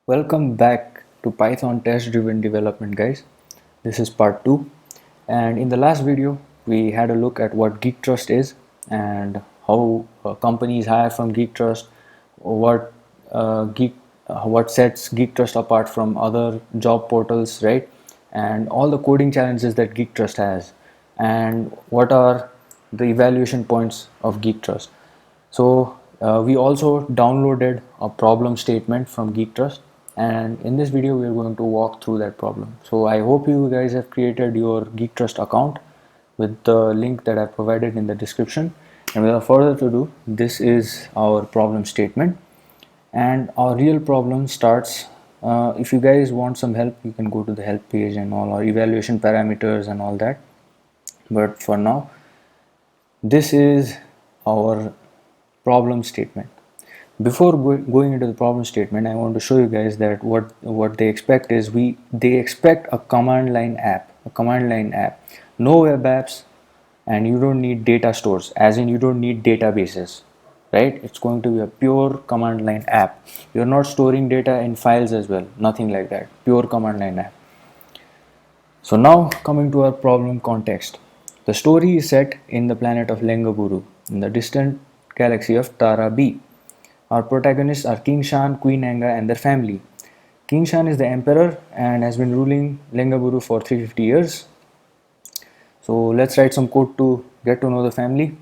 Welcome back to Python test driven development, guys. This is part 2, and in the last video we had a look at what Geek Trust is and how companies hire from Geek Trust, what what sets Geek Trust apart from other job portals, right? And all the coding challenges that Geek Trust has, and what are the evaluation points of Geek Trust. So we also downloaded a problem statement from Geek Trust, and in this video we are going to walk through that problem. So I hope you guys have created your Geek Trust account with the link that I provided in the description. And without further ado, this is our problem statement, and our real problem starts. If you guys want some help, you can go to the help page and all our evaluation parameters and all that. But for now, this is our problem statement. Before going into the problem statement, I want to show you guys that what they expect is they expect a command line app, no web apps, and you don't need data stores, as in you don't need databases, right? It's going to be a pure command line app. You're not storing data in files as well, nothing like that. Pure command line app. So now coming to our problem context. The story is set in the planet of Lengaburu, in the distant galaxy of Tara B. Our protagonists are King Shan, Queen Anga and their family. King Shan is the emperor and has been ruling Lengaburu for 350 years. So let's write some code to get to know the family.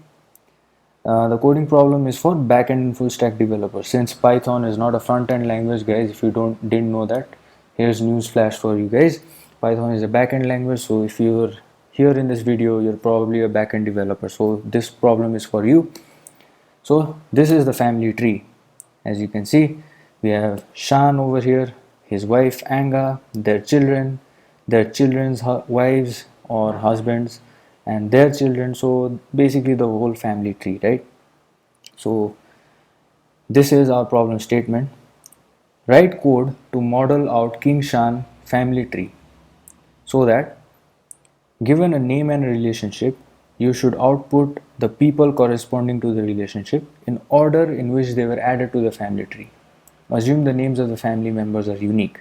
The coding problem is for backend and full stack developers. Since Python is not a front-end language, guys, if you didn't know that, here's news flash for you guys. Python is a backend language, so if you're here in this video, you're probably a backend developer. So this problem is for you. So this is the family tree. As you can see, we have Shan over here, his wife Anga, their children, their children's wives or husbands, and their children. So basically the whole family tree, right? So this is our problem statement. Write code to model out King Shan family tree so that given a name and a relationship, you should output the people corresponding to the relationship in order in which they were added to the family tree. Assume the names of the family members are unique.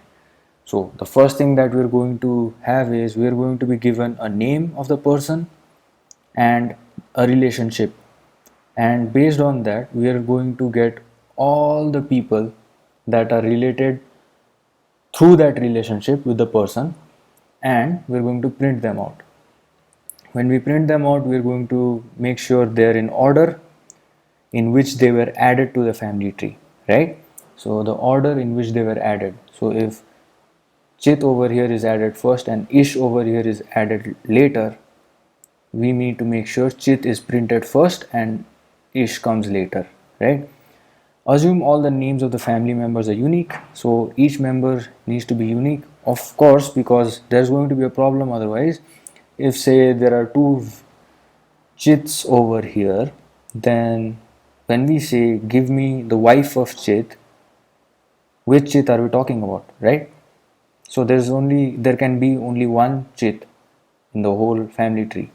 So the first thing that we're going to have is we're going to be given a name of the person and a relationship, and based on that we are going to get all the people that are related through that relationship with the person, and we're going to print them out. When we print them out, we're going to make sure they're in order in which they were added to the family tree, right? So the order in which they were added. So if Chit over here is added first and Ish over here is added later, we need to make sure Chit is printed first and Ish comes later, right? Assume all the names of the family members are unique, so each member needs to be unique, of course, because there's going to be a problem otherwise. If say there are two Chits over here, then when we say give me the wife of Chit, which Chit are we talking about, right? So there can be only one Chit in the whole family tree,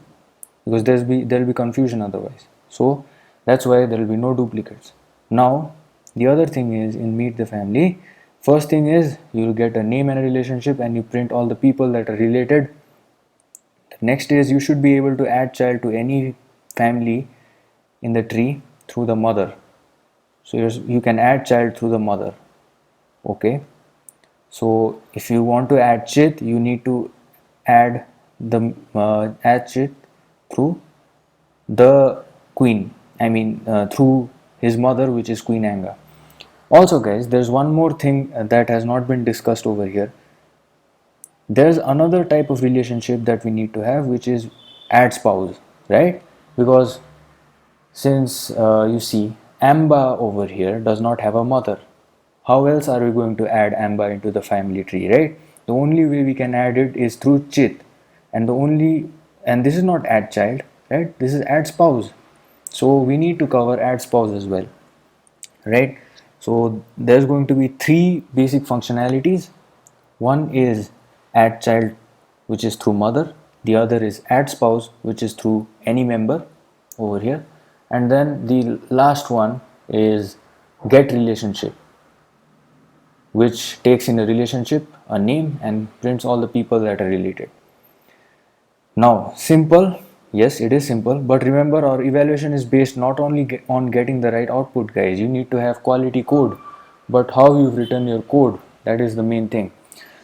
because there'll be confusion otherwise. So that's why there will be no duplicates. Now the other thing is in meet the family, first thing is you'll get a name and a relationship and you print all the people that are related. The next is you should be able to add child to any family in the tree through the mother. So you can add child through the mother. Okay, so if you want to add Chit, you need to add add Chit through the queen, through his mother, which is Queen Anga. Also guys, there's one more thing that has not been discussed over here. There's another type of relationship that we need to have, which is add spouse, right? Because since you see Amba over here does not have a mother, how else are we going to add Amba into the family tree, right? The only way we can add it is through Chit, and this is not add child, right? This is add spouse. So we need to cover add spouse as well, right? So there's going to be three basic functionalities. One is add child, which is through mother. The other is add spouse, which is through any member over here. And then the last one is get relationship. which takes in a relationship a name and prints all the people that are related. Now, simple, yes, it is simple, but remember our evaluation is based not only on getting the right output, guys. You need to have quality code, but how you've written your code, that is the main thing.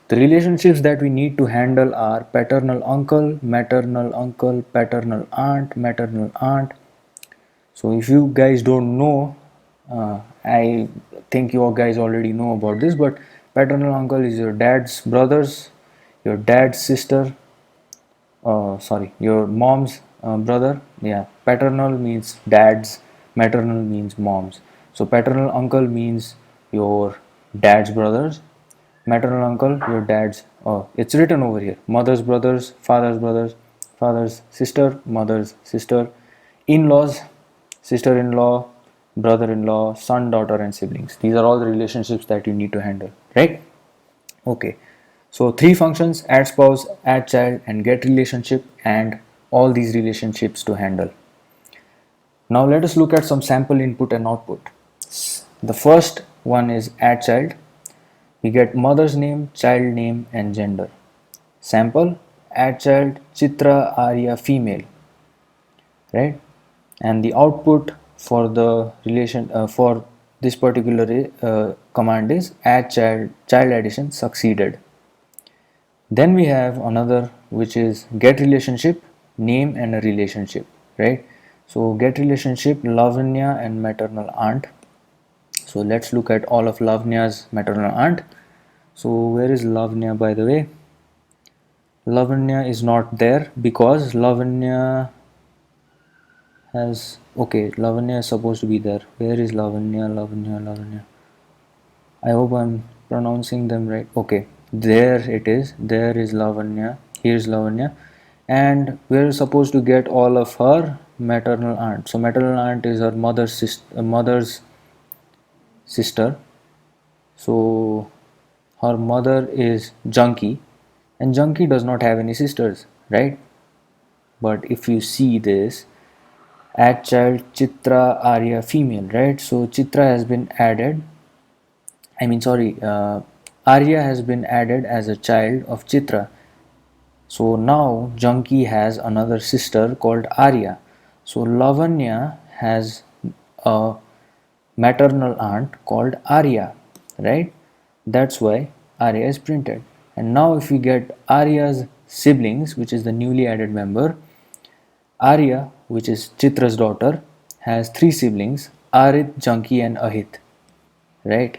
The relationships that we need to handle are paternal uncle, maternal uncle, paternal aunt, maternal aunt. So if you guys don't know, I think you guys already know about this, but paternal uncle is your dad's brothers, your dad's sister, sorry, your mom's brother. Yeah, paternal means dads, maternal means moms. So paternal uncle means your dad's brothers, maternal uncle your dad's. Oh, it's written over here: mother's brothers, father's sister, mother's sister, in-laws, sister-in-law, brother-in-law, son, daughter, and siblings. These are all the relationships that you need to handle, right? Okay, so three functions: add spouse, add child, and get relationship, and all these relationships to handle. Now let us look at some sample input and output. The first one is add child. We get mother's name, child name, and gender. Sample: add child Chitra Arya female, right? And the output for the relation for this particular command is add child addition succeeded. Then we have another, which is get relationship, name and a relationship, right? So get relationship Lavanya and maternal aunt. So let's look at all of Lavanya's maternal aunt. So where is Lavanya, by the way? Lavanya is not there because Lavanya has, okay, Lavanya is supposed to be there. Where is Lavanya? I hope I'm pronouncing them right. Okay, there it is. There is Lavanya. Here's Lavanya. And we're supposed to get all of her maternal aunt. So maternal aunt is her mother's sister. So her mother is Junkie, and Junkie does not have any sisters, right? But if you see this, add child Chitra Arya female, right? So Chitra has been added. Arya has been added as a child of Chitra. So now Junkie has another sister called Arya. So Lavanya has a maternal aunt called Arya, right? That's why Arya is printed. And now if we get Arya's siblings, which is the newly added member, Arya, which is Chitra's daughter, has three siblings: Arit, Junkie, and Ahit, right?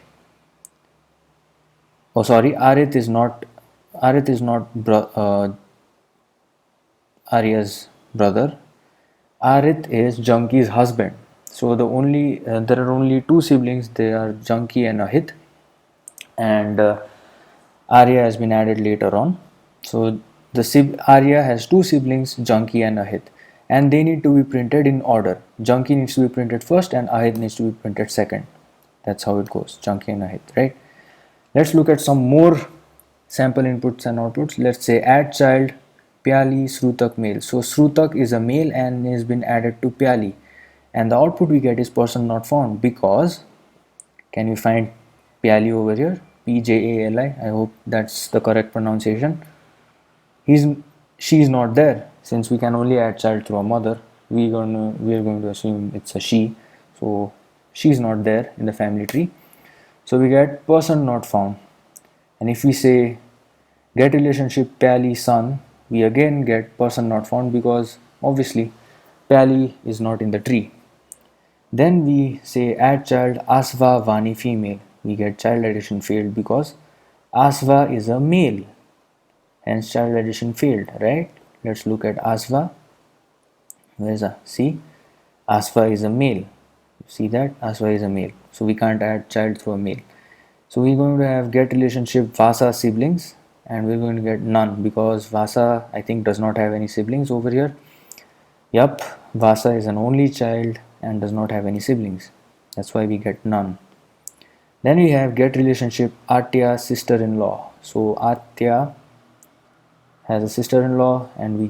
Oh, sorry, Arit is not Arya's brother. Arit is Junkie's husband. So there are only two siblings. They are Junkie and Ahit, and Arya has been added later on. So Arya has two siblings, Junkie and Ahit, and they need to be printed in order. Junkie needs to be printed first, and Ahit needs to be printed second. That's how it goes, Junkie and Ahit, right? Let's look at some more sample inputs and outputs. Let's say add child Pyali Srutak male. So Srutak is a male and has been added to Pyali, and the output we get is person not found because, can we find Pyali over here? Pjali. I hope that's the correct pronunciation. She's not there. Since we can only add child through a mother, we are going to assume it's a she. So she's not there in the family tree. So we get person not found. And if we say get relationship Pyali son, we again get person not found because obviously Pyali is not in the tree. Then we say add child Asva Vani female. We get child addition failed because Asva is a male. Hence child addition failed, right? Let's look at Asva. Where's a? See? Asva is a male. See that? Asva is a male. So we can't add child through a male. So we're going to have get relationship Vasa siblings, and we're going to get none because Vasa, I think, does not have any siblings over here. Yup, Vasa is an only child and does not have any siblings. That's why we get none. Then we have get relationship Atya sister-in-law. So Atya has a sister-in-law, and you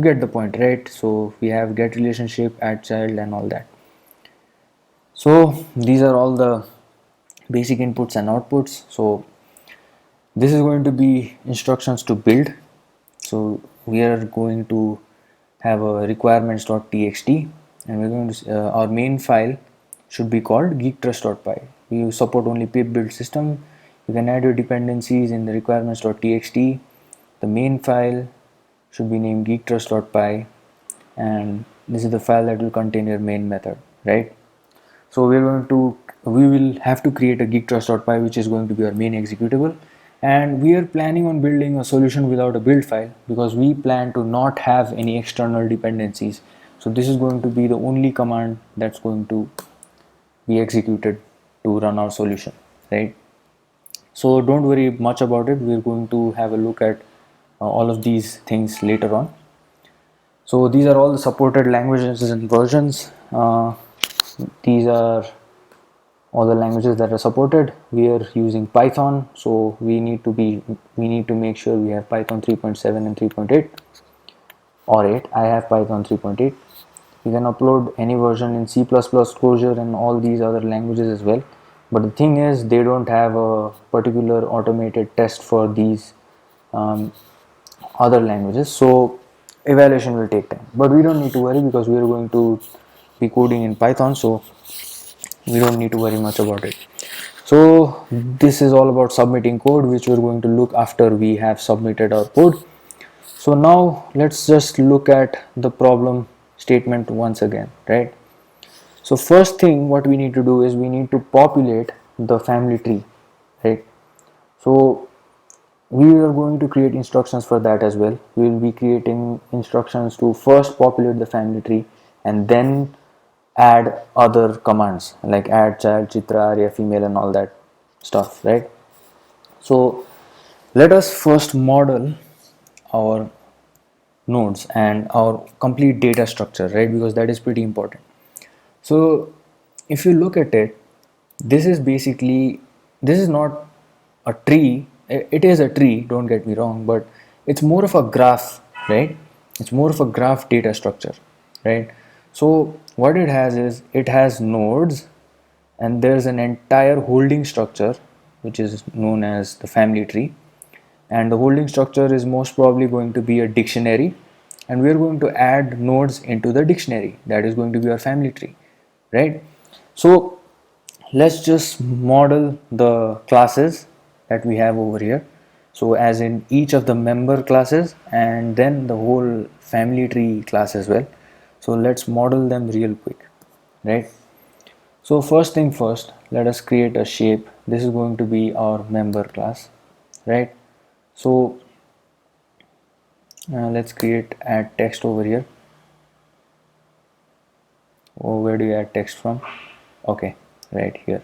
get the point, right? So we have get relationship, add child, and all that. So these are all the basic inputs and outputs. So this is going to be instructions to build. So we are going to have a requirements.txt, and we're going to our main file should be called geektrust.py. We support only pip build system. You can add your dependencies in the requirements.txt. The main file should be named geektrust.py, and this is the file that will contain your main method, right? So we will have to create a geektrust.py, which is going to be our main executable, and we are planning on building a solution without a build file because we plan to not have any external dependencies. So this is going to be the only command that's going to be executed to run our solution, right? So don't worry much about it. We're going to have a look at all of these things later on. So these are all the supported languages and versions. These are all the languages that are supported. We are using Python, so we need to make sure we have Python 3.7 and 3.8 or 8. I have Python 3.8. You can upload any version in C++, Clojure, and all these other languages as well. But the thing is, they don't have a particular automated test for these um, other languages, so evaluation will take time. But we don't need to worry because we are going to be coding in Python, so we don't need to worry much about it. So this is all about submitting code, which we're going to look after we have submitted our code. So now let's just look at the problem statement once again, right? So first thing what we need to do is we need to populate the family tree, right? So we are going to create instructions for that as well. We will be creating instructions to first populate the family tree and then add other commands like add child, chitra, arya, female, and all that stuff, right? So let us first model our nodes and our complete data structure, right? Because that is pretty important. So if you look at it, this is basically, this is not a tree. It is a tree, don't get me wrong, but it's more of a graph, right? It's more of a graph data structure, right? So what it has is it has nodes, and there's an entire holding structure which is known as the family tree, and the holding structure is most probably going to be a dictionary, and we're going to add nodes into the dictionary. That is going to be our family tree, right? So let's just model the classes that we have over here, so as in each of the member classes and then the whole family tree class as well. So let's model them real quick, right? So first thing first, let us create a shape. This is going to be our member class, right? So let's create add text over here. Oh, where do you add text from? Okay, right here.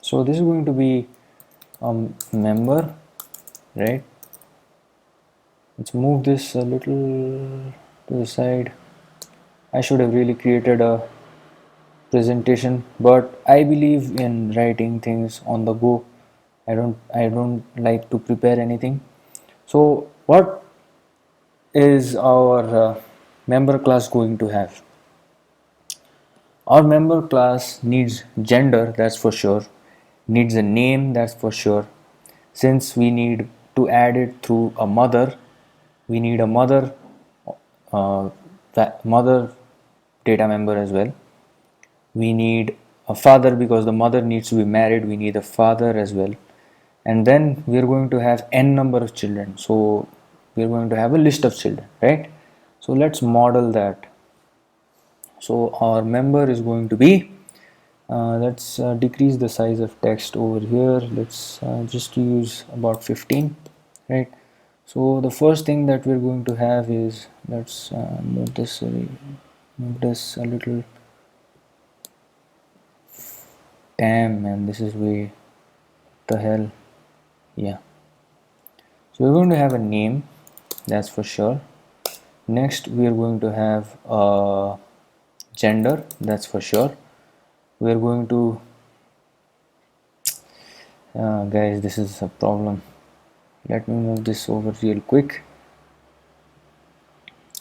So this is going to be a member, right? Let's move this a little to the side. I should have really created a presentation, but I believe in writing things on the go. I don't like to prepare anything. So what is our member class going to have? Our member class needs gender, that's for sure, needs a name, that's for sure. Since we need to add it through a mother, we need a uh, mother data member as well. We need a father because the mother needs to be married. We need a father as well. And then we are going to have n number of children. So we are going to have a list of children, right? So let's model that. So our member is going to be, let's decrease the size of text over here. Let's just use about 15, right? So the first thing that we're going to have is, let's move this a little. Damn man, this is way the hell. Yeah. So we're going to have a name, that's for sure. Next we are going to have a gender, that's for sure. We are going to guys, this is a problem. Let me move this over real quick.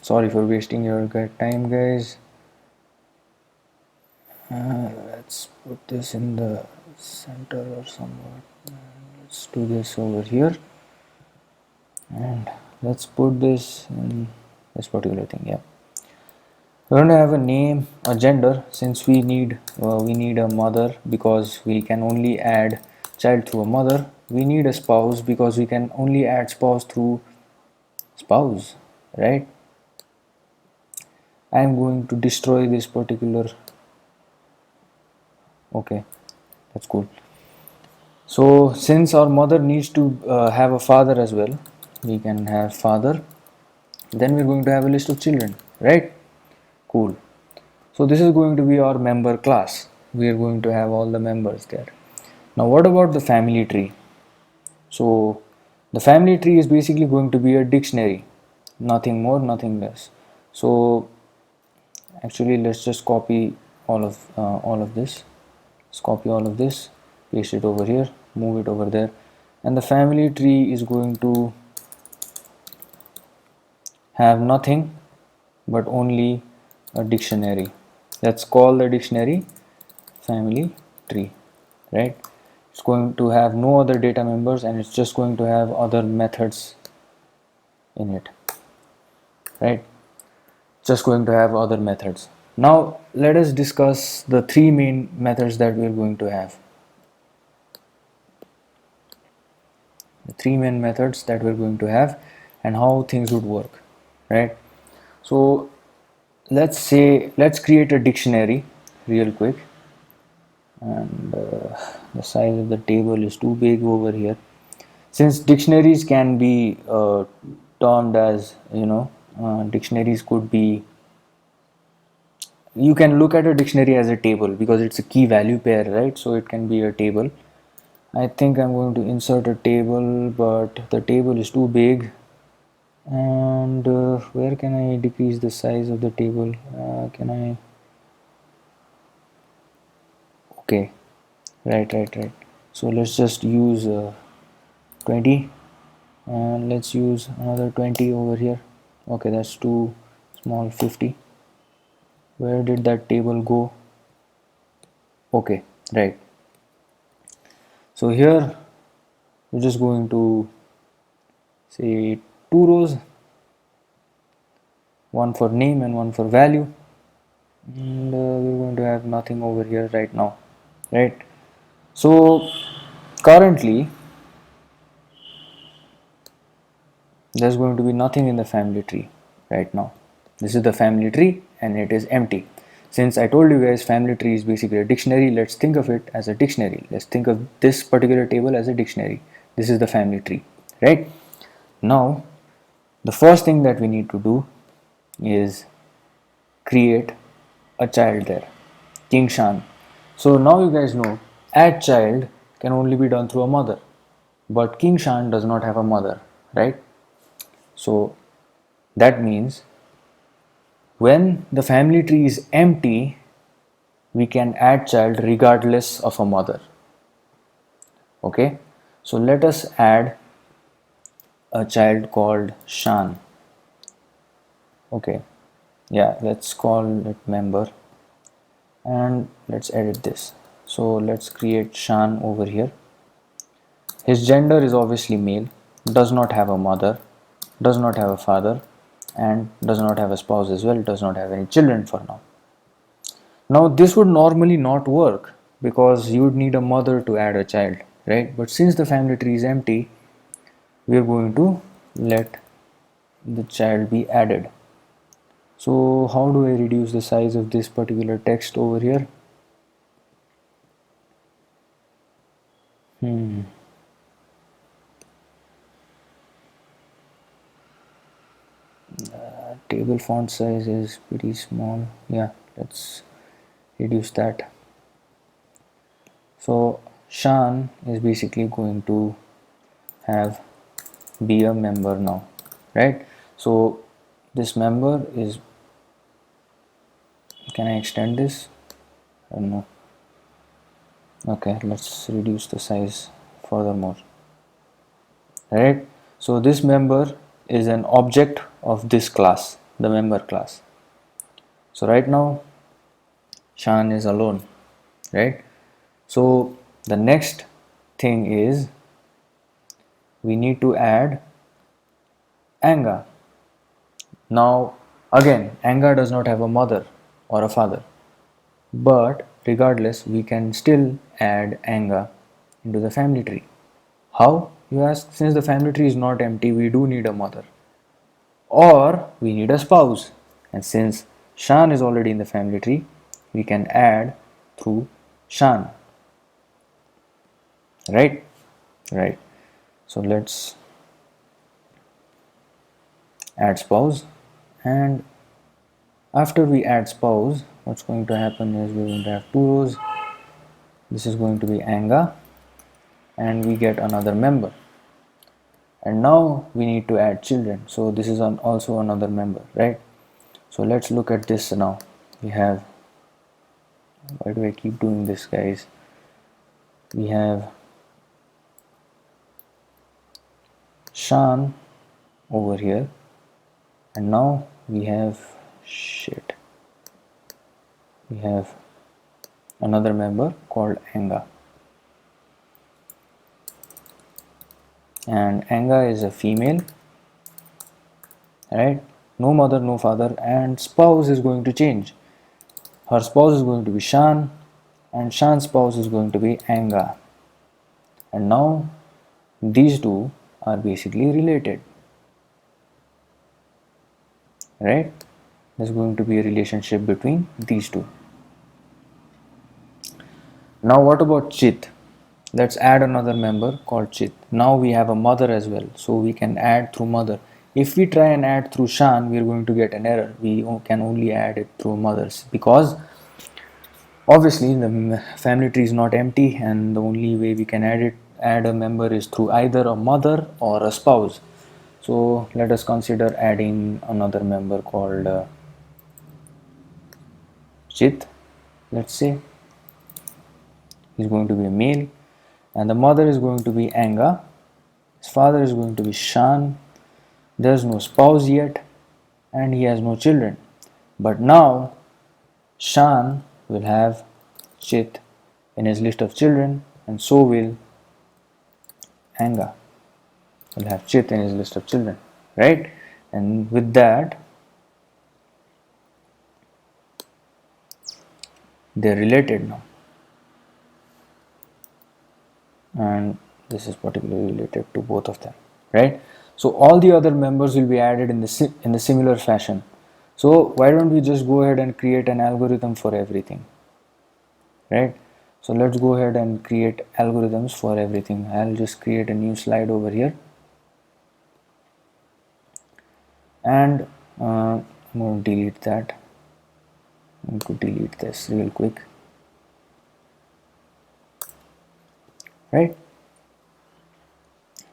Sorry for wasting your time, guys. Let's put this in the center or somewhat. Let's do this over here, and let's put this in this particular thing. Yeah, we're going to have a name, a gender, since we need a mother because we can only add child through a mother. We need a spouse because we can only add spouse through spouse, right? I'm going to destroy this particular. Okay, that's cool. So since our mother needs to have a father as well, we can have father. Then we're going to have a list of children, right? Cool. So this is going to be our member class. We are going to have all the members there. Now what about the family tree? So the family tree is basically going to be a dictionary, nothing more, nothing less. So actually let's just copy all of this. Let's copy all of this, paste it over here, move it over there, and the family tree is going to have nothing but only a dictionary. Let's call the dictionary family tree, right? It's going to have no other data members and it's just going to have other methods in it, right? Just going to have other methods. Now let us discuss the three main methods that we are going to have. The three main methods that we're going to have and how things would work, right? So let's create a dictionary real quick, and the size of the table is too big over here. Since dictionaries can be termed as, dictionaries could be, you can look at a dictionary as a table because it's a key value pair, right? So it can be a table. I think I'm going to insert a table, but the table is too big. And where can I decrease the size of the table? Can I? Okay, right. So let's just use 20, and let's use another 20 over here. Okay, that's too small. 50. Where did that table go? Okay, right. So here we're just going to say two rows, one for name and one for value, and we're going to have nothing over here right now, right? So currently there's going to be nothing in the family tree right now. This is the family tree and it is empty. Since I told you guys family tree is basically a dictionary, let's think of it as a dictionary. Let's think of this particular table as a dictionary. This is the family tree, right? Now the first thing that we need to do is create a child there, King Shan. So now you guys know add child can only be done through a mother, but King Shan does not have a mother, right? So that means when the family tree is empty, we can add child regardless of a mother. Okay, so let us add a child called Shan. Okay, yeah, let's call it member and let's edit this. So let's create Shan over here. His gender is obviously male, does not have a mother, does not have a father, and does not have a spouse as well, does not have any children for now. Now this would normally not work because you would need a mother to add a child, right? But since the family tree is empty, we are going to let the child be added. So how do I reduce the size of this particular text over here? Table font size is pretty small. Yeah, let's reduce that. So Shan is basically going to have be a member now, right? So this member is, can I extend this? I don't know. Okay, let's reduce the size furthermore, right? So this member is an object of this class, the member class. So right now Shan is alone, right? So The next thing is we need to add Anga. Now again, Anga does not have a mother or a father, but regardless we can still add Anga into the family tree. How, you ask? Since the family tree is not empty, we do need a mother or we need a spouse, and since Shan is already in the family tree, we can add through Shan, right? Right. So let's add spouse, and after we add spouse, what's going to happen is we're going to have two rows. This is going to be Anga, and we get another member. And now we need to add children, so this is also another member, right? So let's look at this now. We have, why do I keep doing this, guys? We have Shan over here, and now we have we have another member called Anga, and Anga is a female, right? No mother, no father, and spouse is going to change. Her spouse is going to be Shan, and Shan's spouse is going to be Anga, and now these two are basically related, right? There's going to be a relationship between these two. Now what about Chit? Let's add another member called Chit. Now we have a mother as well, so we can add through mother. If we try and add through Shan, we are going to get an error. We can only add it through mothers, because obviously the family tree is not empty, and the only way we can add a member is through either a mother or a spouse. So let us consider adding another member called Chit. Let's say he's going to be a male, and the mother is going to be Anga. His father is going to be Shan. There's no spouse yet, and he has no children. But now Shan will have Chit in his list of children, and so will Anga will have Chit in his list of children, right? And with that, they're related now, and this is particularly related to both of them, right? So all the other members will be added in the similar fashion. So why don't we just go ahead and create an algorithm for everything, right? So let's go ahead and create algorithms for everything. I'll just create a new slide over here, and I'm going to delete that. I'm going to delete this real quick, right?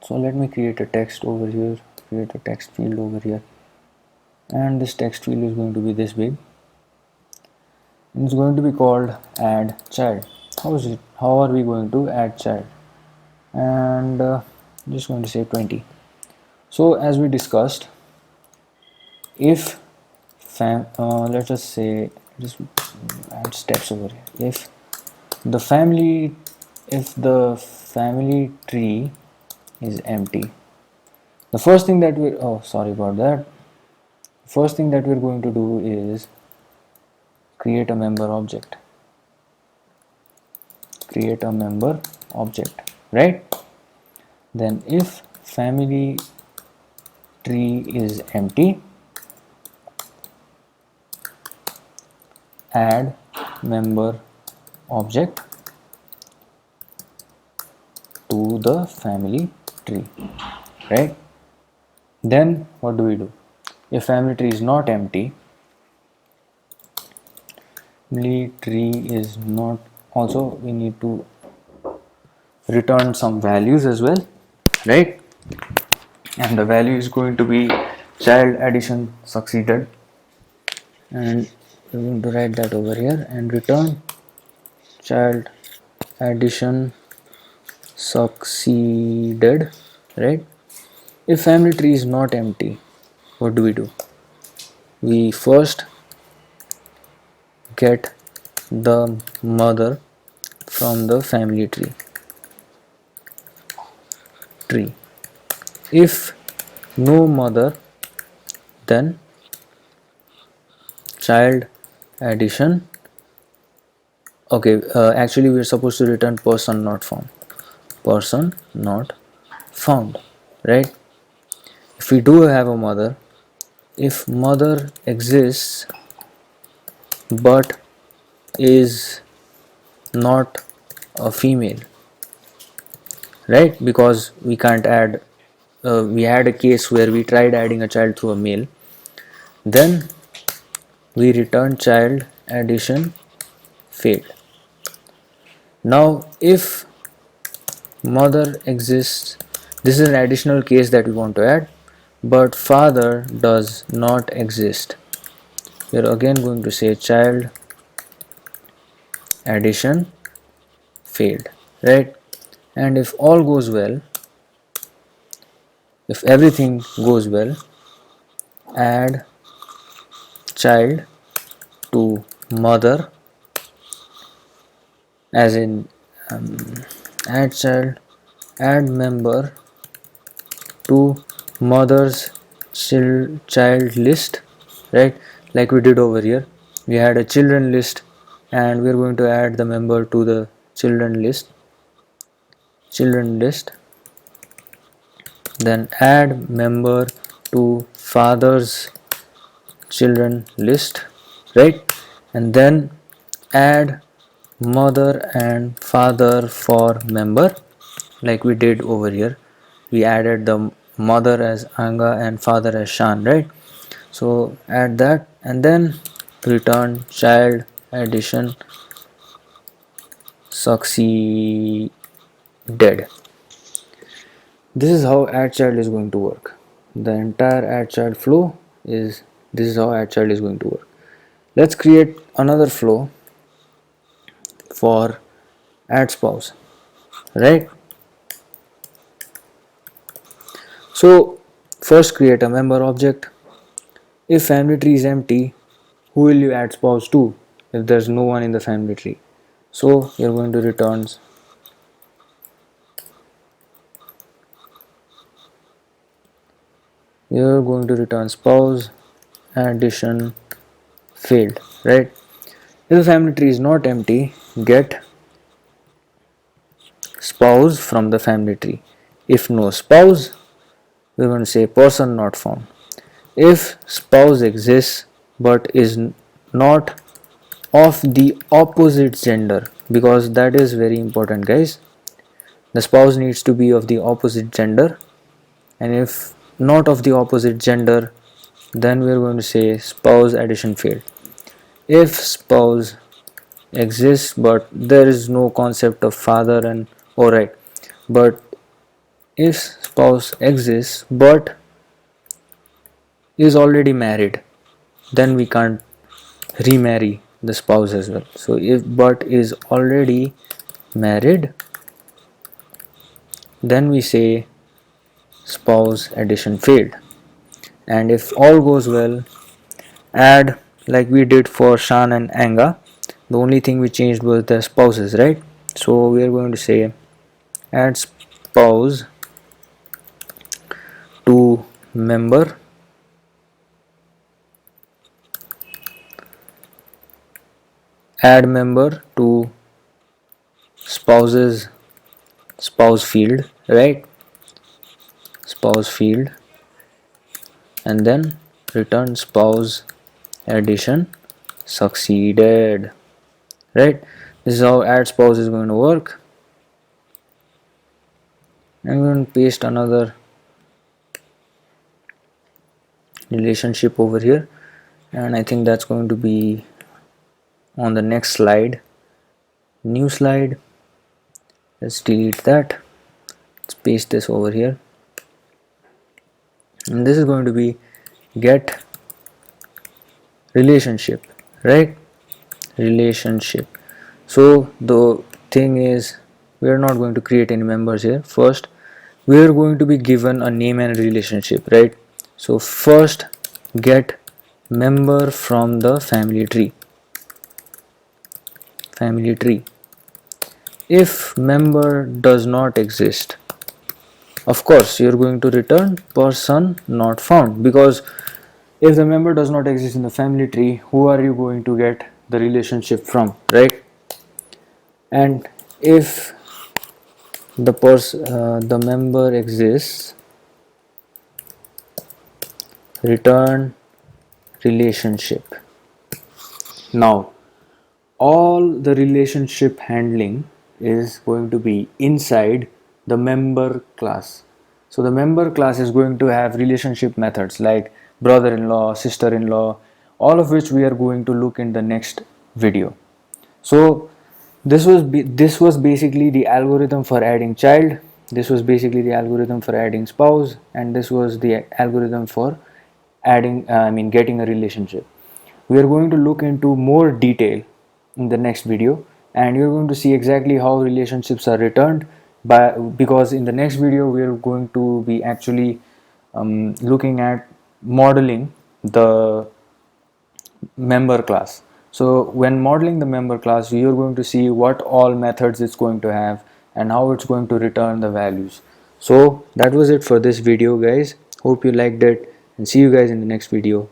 So let me create a text over here, create a text field over here, and this text field is going to be this big, and it's going to be called add child. How are we going to add child? And I'm just going to say 20. So as we discussed, if let's just say, just add steps over here. If the family tree is empty, the first thing that first thing that we're going to do is create a member object, right? Then if family tree is empty, add member object to the family tree, right? Then what do? If family tree is not empty, family tree is not, also we need to return some values as well, right? And the value is going to be child addition succeeded, and we're going to write that over here and return child addition succeeded, right? If family tree is not empty, what do? We first get the mother from the family tree, tree. If no mother, then child addition. Okay, actually we're supposed to return person not found. Person not found, right? If we do have a mother, if mother exists but is not a female, right? Because we can't add, we had a case where we tried adding a child through a male, then we return child addition failed. Now if mother exists, this is an additional case that we want to add, but father does not exist. We are again going to say child addition failed, right? And if all goes well, if everything goes well, add child to mother, as in add child, add member to mother's child list, right? Like we did over here, we had a children list and we're going to add the member to the children list, then add member to father's children list, right? And then add mother and father for member, like we did over here. We added the mother as Anga and father as Shan, right? So add that and then return child addition succeeded. This is how add child is going to work. The entire add child flow is, this is how add child is going to work. Let's create another flow for add spouse, right? So first create a member object. If family tree is empty, who will you add spouse to if there's no one in the family tree? So you're going to return spouse addition failed, right? If the family tree is not empty, get spouse from the family tree. If no spouse, we're going to say person not found. If spouse exists but is not of the opposite gender, because that is very important, guys. The spouse needs to be of the opposite gender, and if not of the opposite gender, then we are going to say spouse addition failed. If spouse exists but there is no concept of father and alright, but if spouse exists but is already married, then we can't remarry the spouse as well. So if but is already married, then we say spouse addition failed. And if all goes well, add like we did for Shan and Anga. The only thing we changed was the spouses, right? So we are going to say add spouse to member, add member to spouses, spouse field, right? Spouse field, and then return spouse addition succeeded, right? This is how add spouse is going to work. I'm going to paste another relationship over here, and I think that's going to be on the next slide. New slide, let's delete that, let's paste this over here, and this is going to be get relationship, right? Relationship. So the thing is, we are not going to create any members here. First we are going to be given a name and a relationship, right? So first get member from the family tree. If member does not exist, Of course, you're going to return person not found, because if the member does not exist in the family tree, who are you going to get the relationship from, right? And if the member exists, return relationship. Now all the relationship handling is going to be inside the member class. So the member class is going to have relationship methods like brother-in-law, sister-in-law, all of which we are going to look in the next video. So this was basically the algorithm for adding child, this was basically the algorithm for adding spouse, and this was the algorithm for adding getting a relationship. We are going to look into more detail in the next video, and you're going to see exactly how relationships are returned by, because in the next video we are going to be actually looking at modeling the member class. So when modeling the member class, you're going to see what all methods it's going to have and how it's going to return the values. So that was it for this video, guys. Hope you liked it, and see you guys in the next video.